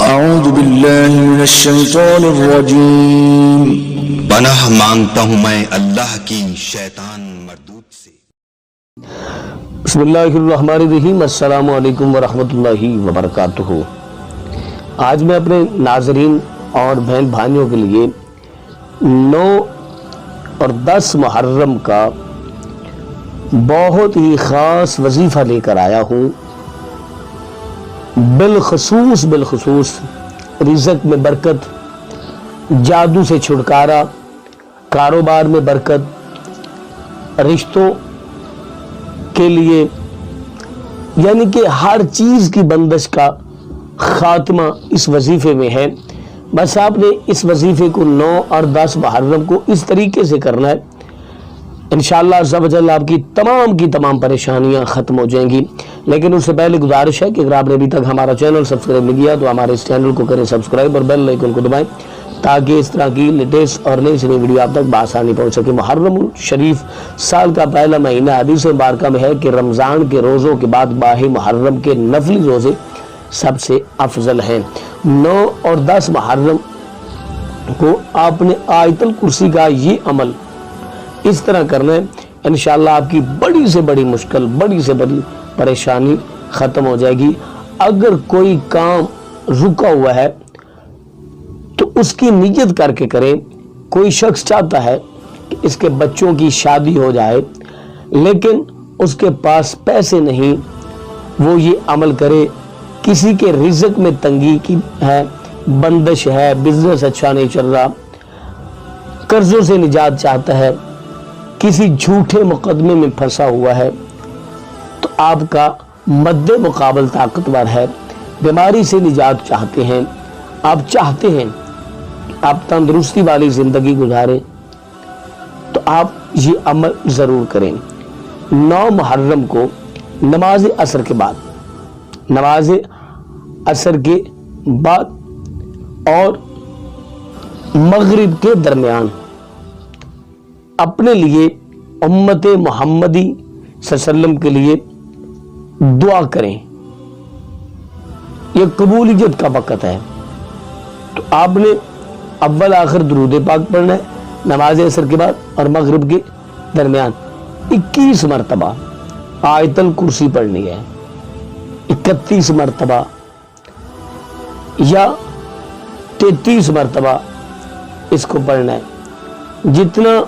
اعوذ باللہ من الشیطان الرجیم۔ پناہ مانگتا ہوں میں اللہ کی شیطان مردود سے۔ بسم اللہ الرحمن الرحیم۔ السلام علیکم ورحمۃ اللہ وبرکاتہ۔ آج میں اپنے ناظرین اور بہن بھائیوں کے لیے 9 اور 10 محرم کا بہت ہی خاص وظیفہ لے کر آیا ہوں۔ بالخصوص رزق میں برکت، جادو سے چھٹکارا، کاروبار میں برکت، رشتوں کے لیے، یعنی کہ ہر چیز کی بندش کا خاتمہ اس وظیفے میں ہے۔ بس آپ نے اس وظیفے کو 9 اور 10 محرم کو اس طریقے سے کرنا ہے، انشاءاللہ عز و جل آپ کی تمام پریشانیاں ختم ہو جائیں گی۔ لیکن اس سے پہلے گزارش ہے کہ اگر آپ نے ابھی تک ہمارا چینل سبسکرائب نہیں کیا تو ہمارے اس چینل کو کریں سبسکرائب اور بیل آئیکن کو دبائیں تاکہ اس طرح کی لیٹسٹ اور نئی ویڈیو آپ تک بآسانی پہنچ سکے۔ محرم الشریف سال کا پہلا مہینہ، حدیث مبارکہ میں ہے کہ رمضان کے روزوں کے بعد ماہ محرم کے نفلی روزے سب سے افضل ہیں۔ 9 اور 10 محرم کو آپ نے آیت الکرسی کا یہ عمل اس طرح کرنا ہے، انشاءاللہ آپ کی بڑی سے بڑی مشکل، بڑی سے بڑی پریشانی ختم ہو جائے گی۔ اگر کوئی کام رکا ہوا ہے تو اس کی نیت کر کے کریں۔ کوئی شخص چاہتا ہے کہ اس کے بچوں کی شادی ہو جائے لیکن اس کے پاس پیسے نہیں، وہ یہ عمل کرے۔ کسی کے رزق میں تنگی کی ہے، بندش ہے، بزنس اچھا نہیں چل رہا، قرضوں سے نجات چاہتا ہے، کسی جھوٹے مقدمے میں پھنسا ہوا ہے تو آپ کا مد مقابل طاقتور ہے، بیماری سے نجات چاہتے ہیں، آپ چاہتے ہیں آپ تندرستی والی زندگی گزاریں تو آپ یہ عمل ضرور کریں۔ 9 محرم کو نماز عصر کے بعد اور مغرب کے درمیان اپنے لیے، امت محمدی صلی اللہ علیہ وسلم کے لیے دعا کریں۔ یہ قبولیت کا وقت ہے تو آپ نے اول آخر درود پاک پڑھنا ہے نماز عصر کے بعد اور مغرب کے درمیان 21 مرتبہ آیت الکرسی پڑھنی ہے، 31 مرتبہ یا 33 مرتبہ اس کو پڑھنا ہے۔ جتنا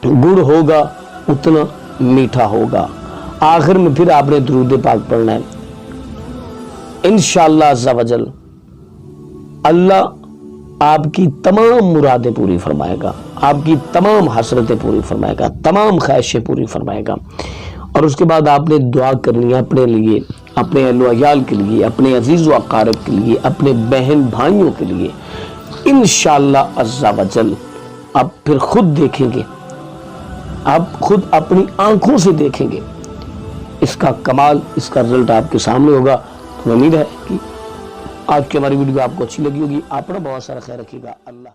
گڑ ہوگا اتنا میٹھا ہوگا۔ آخر میں پھر آپ نے درود پاک پڑھنا ہے۔ انشاءاللہ عز و جل اللہ آپ کی تمام مرادیں پوری فرمائے گا، آپ کی تمام حسرتیں پوری فرمائے گا، تمام خواہشیں پوری فرمائے گا۔ اور اس کے بعد آپ نے دعا کرنی ہے اپنے لیے، اپنے اہل و عیال کے لیے، اپنے عزیز و اقارب کے لیے، اپنے بہن بھائیوں کے لیے۔ انشاءاللہ عز و جل آپ پھر خود دیکھیں گے، آپ خود اپنی آنکھوں سے دیکھیں گے اس کا کمال، اس کا رزلٹ آپ کے سامنے ہوگا۔ تو امید ہے کہ آج کی ہماری ویڈیو آپ کو اچھی لگی ہوگی۔ آپ اپنا بہت سارا خیال رکھیے گا۔ اللہ